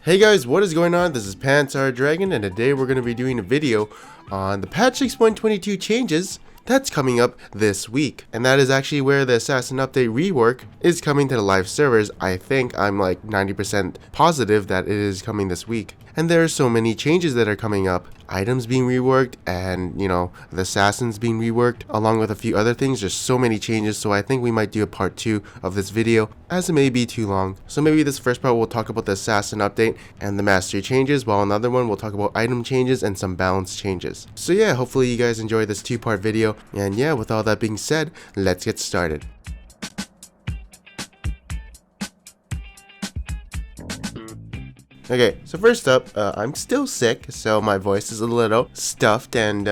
Hey guys, what is going on? This is Pansar Dragon, and today we're going to be doing a video on the patch 6.22 changes that's coming up this week. And that is actually where the Assassin Update rework is coming to the live servers. I think I'm like 90% positive that it is coming this week. And there are so many changes that are coming up. Items being reworked and, the assassins being reworked, along with a few other things. There's so many changes, so I think we might do a part 2 of this video, as it may be too long. So maybe this first part we'll talk about the assassin update and the mastery changes, while another one we'll talk about item changes and some balance changes. So yeah, hopefully you guys enjoy this 2-part video, and yeah, with all that being said, let's get started. Okay, so first up, I'm still sick, so my voice is a little stuffed and,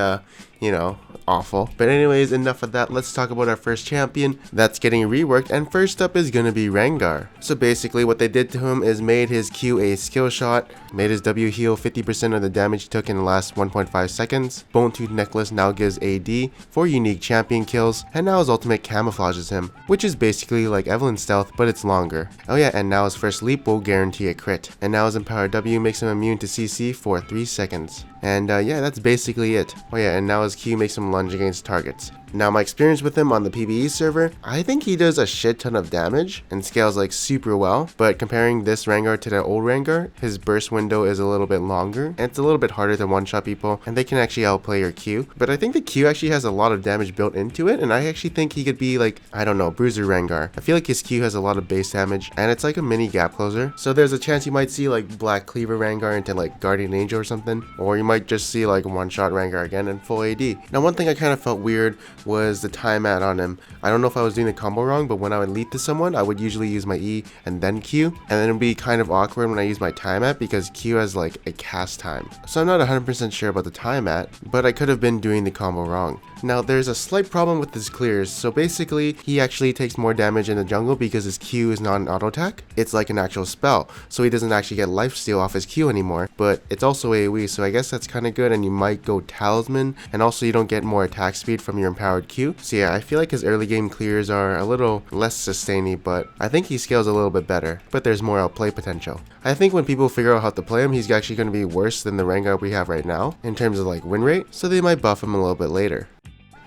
awful. But anyways, enough of that. Let's talk about our first champion that's getting reworked, and first up is gonna be Rengar. So basically what they did to him is made his Q a skill shot, made his W heal 50% of the damage he took in the last 1.5 seconds. Bone Tooth Necklace now gives AD for unique champion kills, and now his ultimate camouflages him, which is basically like Evelyn's stealth, but it's longer. Oh yeah, and now his first leap will guarantee a crit, and now his empowered W makes him immune to CC for 3 seconds. And yeah, that's basically it. Oh yeah, and now his Q makes him lunge against targets. Now my experience with him on the PvE server, I think he does a shit ton of damage and scales like super well, but comparing this Rengar to the old Rengar, his burst window is a little bit longer, and it's a little bit harder to one-shot people, and they can actually outplay your Q. But I think the Q actually has a lot of damage built into it, and I actually think he could be like, I don't know, Bruiser Rengar. I feel like his Q has a lot of base damage, and it's like a mini gap closer, so there's a chance you might see like Black Cleaver Rengar into like Guardian Angel or something, or you might just see like one-shot Rengar again in full AD. Now one thing I kind of felt weird was the time at on him. I don't know if I was doing the combo wrong, but when I would leap to someone, I would usually use my E and then Q, and then it would be kind of awkward when I use my time at because Q has like a cast time. So I'm not 100% sure about the time at, but I could have been doing the combo wrong. Now there's a slight problem with his clears, so basically he actually takes more damage in the jungle because his Q is not an auto attack. It's like an actual spell, so he doesn't actually get lifesteal off his Q anymore, but it's also AoE, so I guess that's kind of good, and you might go Talisman, and also you don't get more attack speed from your empowered Q. So yeah, I feel like his early game clears are a little less sustainy, but I think he scales a little bit better, but there's more outplay potential. I think when people figure out how to play him, he's actually going to be worse than the Rengar we have right now in terms of like win rate, so they might buff him a little bit later.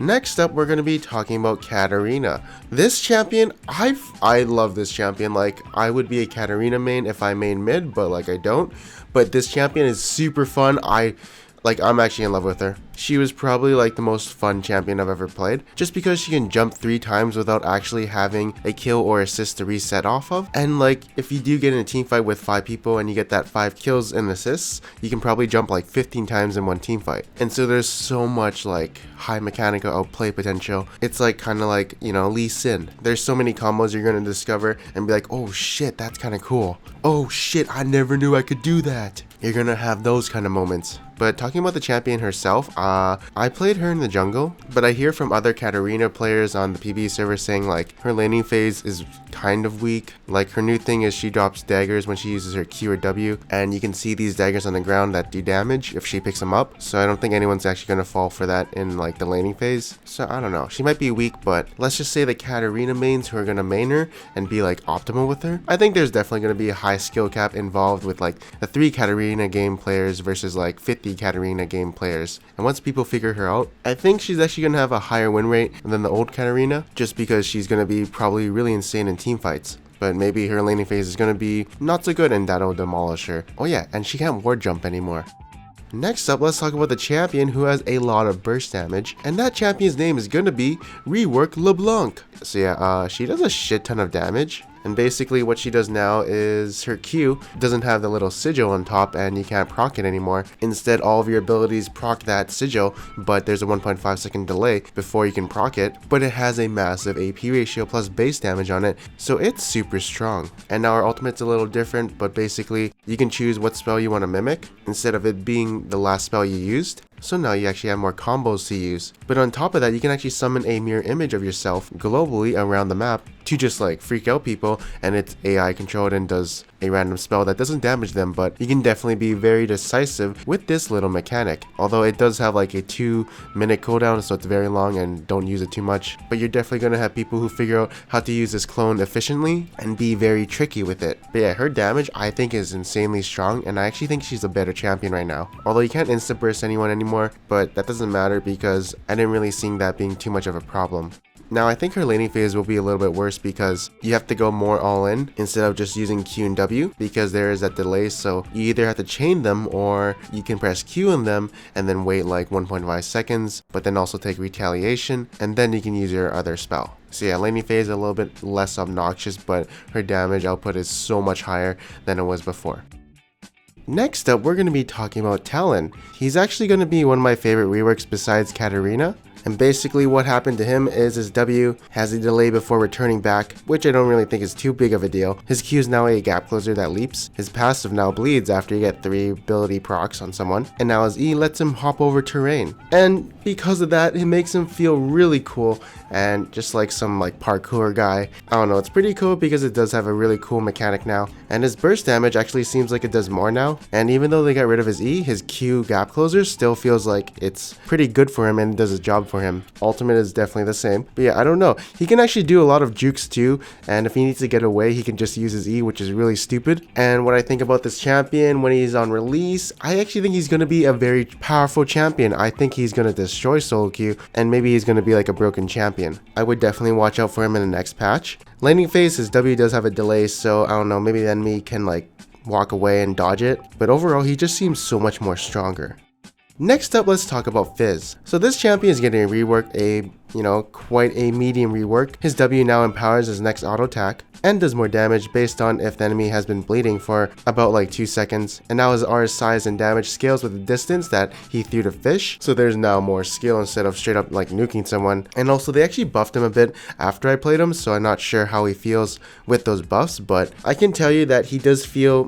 Next up, we're going to be talking about Katarina. This champion, I love this champion. Like, I would be a Katarina main if I main mid, but like I don't. But this champion is super fun. I'm actually in love with her. She was probably like the most fun champion I've ever played, just because she can jump 3 times without actually having a kill or assist to reset off of. And like, if you do get in a team fight with 5 people and you get that 5 kills and assists, you can probably jump like 15 times in one team fight. And so there's so much like high mechanical outplay potential. It's like kind of like, Lee Sin. There's so many combos you're going to discover and be like, oh shit, that's kind of cool. Oh shit, I never knew I could do that. You're going to have those kind of moments. But talking about the champion herself, I played her in the jungle, but I hear from other Katarina players on the PvE server saying like her laning phase is kind of weak. Like her new thing is she drops daggers when she uses her Q or W, and you can see these daggers on the ground that do damage if she picks them up. So I don't think anyone's actually going to fall for that in like the laning phase. So I don't know, she might be weak, but let's just say the Katarina mains who are going to main her and be like optimal with her, I think there's definitely going to be a high skill cap involved with like the 3 Katarina game players versus like 50 Katarina game players. And once people figure her out, I think she's actually going to have a higher win rate than the old Katarina, just because she's going to be probably really insane in team fights. But maybe her laning phase is going to be not so good and that'll demolish her. Oh yeah, and she can't ward jump anymore. Next up, let's talk about the champion who has a lot of burst damage, and that champion's name is going to be Rework LeBlanc. So yeah, she does a shit ton of damage. And basically what she does now is her Q doesn't have the little sigil on top and you can't proc it anymore. Instead, all of your abilities proc that sigil, but there's a 1.5 second delay before you can proc it, but it has a massive AP ratio plus base damage on it, so it's super strong. And now our ultimate's a little different, but basically you can choose what spell you want to mimic instead of it being the last spell you used. So now you actually have more combos to use. But on top of that, you can actually summon a mirror image of yourself globally around the map to just like freak out people, and it's AI controlled and does a random spell that doesn't damage them, but you can definitely be very decisive with this little mechanic. Although it does have like a 2-minute cooldown, so it's very long and don't use it too much. But you're definitely going to have people who figure out how to use this clone efficiently and be very tricky with it. But yeah, her damage I think is insanely strong, and I actually think she's a better champion right now. Although you can't insta burst anyone anymore, but that doesn't matter because I didn't really see that being too much of a problem. Now I think her laning phase will be a little bit worse because you have to go more all in instead of just using Q and W, because there is that delay, so you either have to chain them or you can press Q on them and then wait like 1.5 seconds, but then also take retaliation and then you can use your other spell. So yeah, laning phase is a little bit less obnoxious, but her damage output is so much higher than it was before. Next up, we're going to be talking about Talon. He's actually going to be one of my favorite reworks besides Katarina. And basically what happened to him is his W has a delay before returning back, which I don't really think is too big of a deal. His Q is now a gap closer that leaps. His passive now bleeds after you get 3 ability procs on someone. And now his E lets him hop over terrain. And because of that, it makes him feel really cool and just like some like parkour guy. I don't know, it's pretty cool because it does have a really cool mechanic now. And his burst damage actually seems like it does more now. And even though they got rid of his E, his Q gap closer still feels like it's pretty good for him and does a job for him. Ultimate is definitely the same. But yeah, I don't know. He can actually do a lot of jukes too. And if he needs to get away, he can just use his E, which is really stupid. And what I think about this champion when he's on release, I actually think he's going to be a very powerful champion. I think he's going to destroy solo queue and maybe he's going to be like a broken champion. I would definitely watch out for him in the next patch. Laning phase, his W does have a delay, so I don't know, maybe the enemy can like walk away and dodge it. But overall, he just seems so much more stronger. Next up, let's talk about Fizz. So this champion is getting reworked, quite a medium rework. His W now empowers his next auto attack and does more damage based on if the enemy has been bleeding for about like 2 seconds. And now his R's size and damage scales with the distance that he threw to fish. So there's now more skill instead of straight up like nuking someone. And also they actually buffed him a bit after I played him, so I'm not sure how he feels with those buffs, but I can tell you that he does feel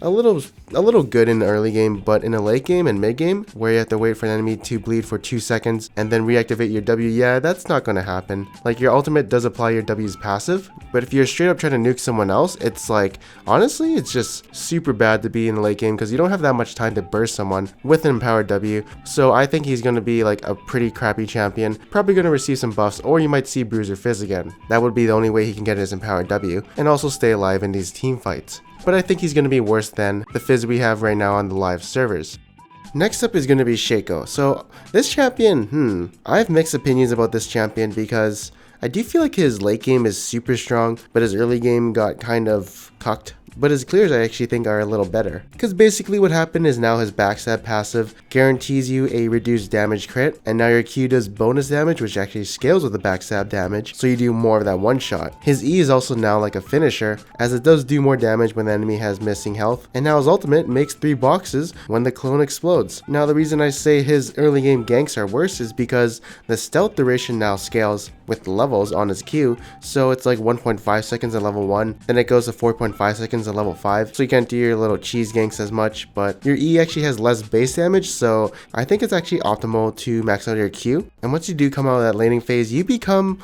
a little good in the early game, but in a late game and mid game where you have to wait for an enemy to bleed for 2 seconds and then reactivate your W, yeah, that's not gonna happen. Like your ultimate does apply your W's passive, but if you're straight up trying to nuke someone else, it's like, honestly, it's just super bad to be in the late game because you don't have that much time to burst someone with an empowered W. So I think he's gonna be like a pretty crappy champion, probably gonna receive some buffs, or you might see Bruiser Fizz again. That would be the only way he can get his empowered W and also stay alive in these team fights. But I think he's going to be worse than the Fizz we have right now on the live servers. Next up is going to be Shaco. So this champion, I have mixed opinions about this champion because I do feel like his late game is super strong, but his early game got kind of cucked. But his clears I actually think are a little better. Because basically what happened is now his backstab passive guarantees you a reduced damage crit, and now your Q does bonus damage which actually scales with the backstab damage, so you do more of that one shot. His E is also now like a finisher, as it does do more damage when the enemy has missing health, and now his ultimate makes 3 boxes when the clone explodes. Now the reason I say his early game ganks are worse is because the stealth duration now scales with the levels on his Q, so it's like 1.5 seconds at level 1, then it goes to 4.5 seconds at level 5, so you can't do your little cheese ganks as much, but your E actually has less base damage, so I think it's actually optimal to max out your Q. And once you do come out of that laning phase, you become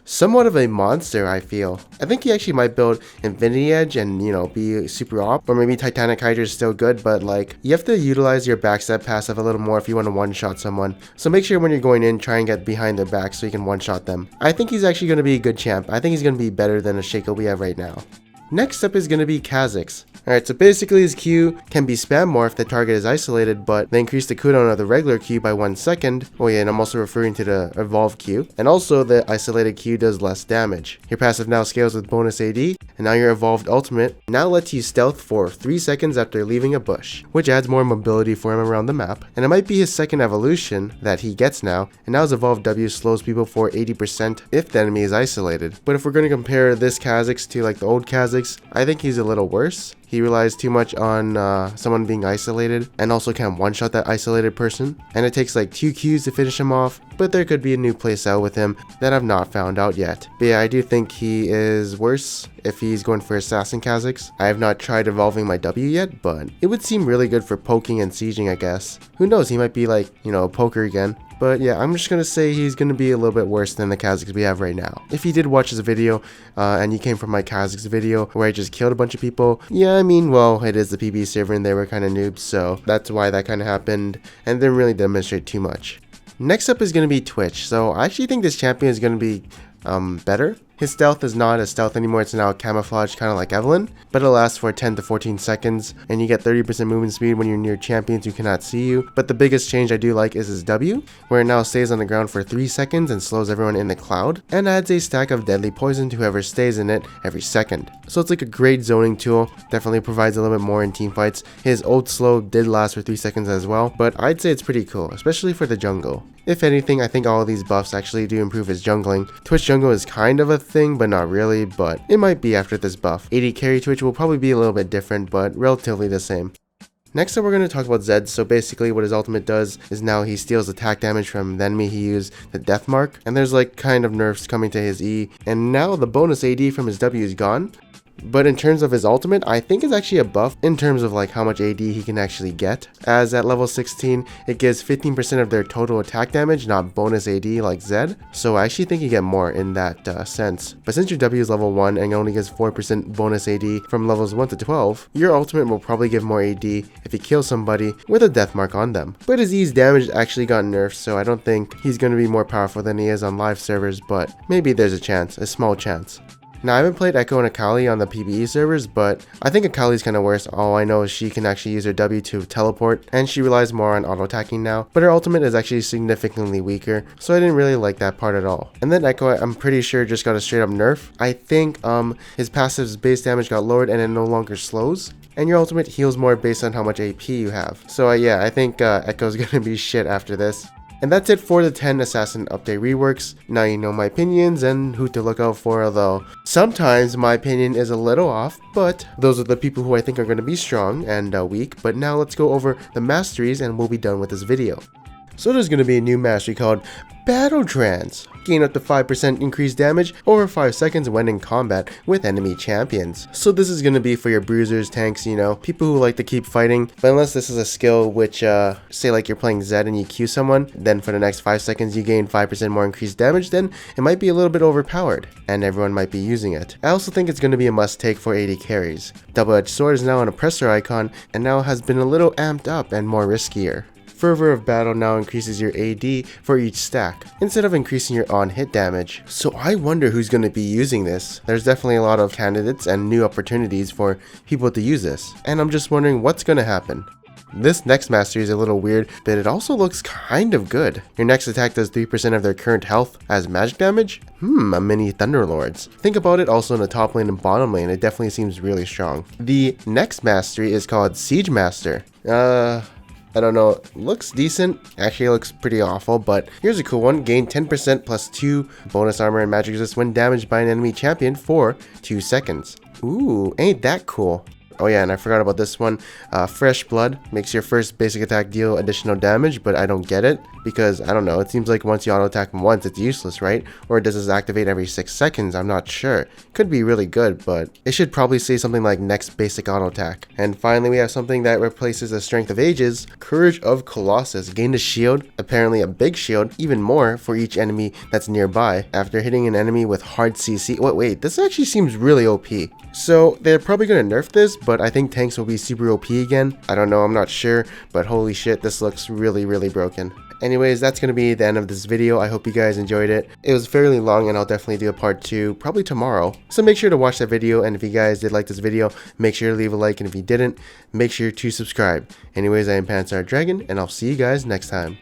somewhat of a monster, I feel. I think you actually might build Infinity Edge and, be super op, or maybe Titanic Hydra is still good, but like, you have to utilize your backstab passive a little more if you want to one-shot someone. So make sure when you're going in, try and get behind their back so you can one-shot them. I think he's actually going to be a good champ. I think he's going to be better than a Shaco we have right now. Next up is going to be Kha'Zix. Alright, so basically his Q can be spam more if the target is isolated, but they increase the cooldown of the regular Q by 1 second. Oh yeah, and I'm also referring to the evolved Q. And also the isolated Q does less damage. Your passive now scales with bonus AD, and now your evolved ultimate now lets you stealth for 3 seconds after leaving a bush, which adds more mobility for him around the map. And it might be his second evolution that he gets now, and now his evolved W slows people for 80% if the enemy is isolated. But if we're going to compare this Kha'Zix to like the old Kha'Zix, I think he's a little worse. He relies too much on someone being isolated and also can one-shot that isolated person. And it takes like 2 Qs to finish him off, but there could be a new playstyle with him that I've not found out yet. But yeah, I do think he is worse if he's going for Assassin Kha'Zix. I have not tried evolving my W yet, but it would seem really good for poking and sieging, I guess. Who knows, he might be like, poker again. But yeah, I'm just gonna say he's gonna be a little bit worse than the Kazakhs we have right now. If you did watch this video, and you came from my Kazakhs video where I just killed a bunch of people, yeah, I mean, well, it is the PB server and they were kind of noobs, so that's why that kind of happened, and didn't really demonstrate too much. Next up is gonna be Twitch. So I actually think this champion is gonna be better. His stealth is not a stealth anymore, it's now camouflage, kind of like Evelyn, but it lasts for 10 to 14 seconds, and you get 30% movement speed when you're near champions who cannot see you. But the biggest change I do like is his W, where it now stays on the ground for 3 seconds and slows everyone in the cloud, and adds a stack of deadly poison to whoever stays in it every second. So it's like a great zoning tool, definitely provides a little bit more in team fights. His ult slow did last for 3 seconds as well, but I'd say it's pretty cool, especially for the jungle. If anything, I think all of these buffs actually do improve his jungling. Twitch jungle is kind of a thing, but not really, but it might be after this buff. AD carry Twitch will probably be a little bit different, but relatively the same. Next up, we're going to talk about Zed. So basically what his ultimate does is now he steals attack damage from the enemy he used the death mark, and there's like kind of nerfs coming to his E, and now the bonus AD from his W is gone. But in terms of his ultimate, I think it's actually a buff in terms of like how much AD he can actually get, as at level 16 it gives 15% of their total attack damage, not bonus AD like Zed, so I actually think you get more in that sense. But since your W is level 1 and only gives 4% bonus AD from levels 1 to 12, your ultimate will probably give more AD if you kill somebody with a death mark on them. But his E's damage actually got nerfed, so I don't think he's going to be more powerful than he is on live servers, but maybe there's a chance, a small chance. Now, I haven't played Echo and Akali on the PvE servers, but I think Akali's kind of worse. All I know is she can actually use her W to teleport, and she relies more on auto-attacking now, but her ultimate is actually significantly weaker, so I didn't really like that part at all. And then Echo, I'm pretty sure just got a straight up nerf. I think his passive's base damage got lowered and it no longer slows, and your ultimate heals more based on how much AP you have. So yeah, I think Echo's gonna be shit after this. And that's it for the 10 Assassin Update reworks. Now you know my opinions and who to look out for, although sometimes my opinion is a little off, but those are the people who I think are going to be strong and weak. But now let's go over the masteries and we'll be done with this video. So there's going to be a new mastery called Battle Trance. Gain up to 5% increased damage over 5 seconds when in combat with enemy champions. So this is going to be for your bruisers, tanks, you know, people who like to keep fighting. But unless this is a skill which, say like you're playing Zed and you Q someone, then for the next 5 seconds you gain 5% more increased damage, then it might be a little bit overpowered, and everyone might be using it. I also think it's going to be a must take for AD carries. Double-edged sword is now an oppressor icon, and now has been a little amped up and more riskier. Fervor of Battle now increases your AD for each stack, instead of increasing your on-hit damage. So I wonder who's going to be using this. There's definitely a lot of candidates and new opportunities for people to use this, and I'm just wondering what's going to happen. This next mastery is a little weird, but it also looks kind of good. Your next attack does 3% of their current health as magic damage? A mini Thunderlords. Think about it also in the top lane and bottom lane, it definitely seems really strong. The next mastery is called Siege Master. I don't know, looks decent, actually looks pretty awful, but here's a cool one. Gain 10% plus 2 bonus armor and magic resist when damaged by an enemy champion for 2 seconds. Ooh, ain't that cool. Oh yeah, and I forgot about this one. Fresh Blood makes your first basic attack deal additional damage, but I don't get it because, I don't know, it seems like once you auto attack once, it's useless, right? Or does this activate every 6 seconds? I'm not sure. Could be really good, but it should probably say something like next basic auto attack. And finally, we have something that replaces the Strength of Ages, Courage of Colossus. Gain a shield, apparently a big shield, even more for each enemy that's nearby after hitting an enemy with hard CC. Wait, this actually seems really OP. So they're probably going to nerf this, but I think tanks will be super OP again. I don't know, I'm not sure, but holy shit, this looks really, really broken. Anyways, that's going to be the end of this video. I hope you guys enjoyed it. It was fairly long and I'll definitely do a part 2 probably tomorrow. So make sure to watch that video, and if you guys did like this video, make sure to leave a like, and if you didn't, make sure to subscribe. Anyways, I am Pansar Dragon, and I'll see you guys next time.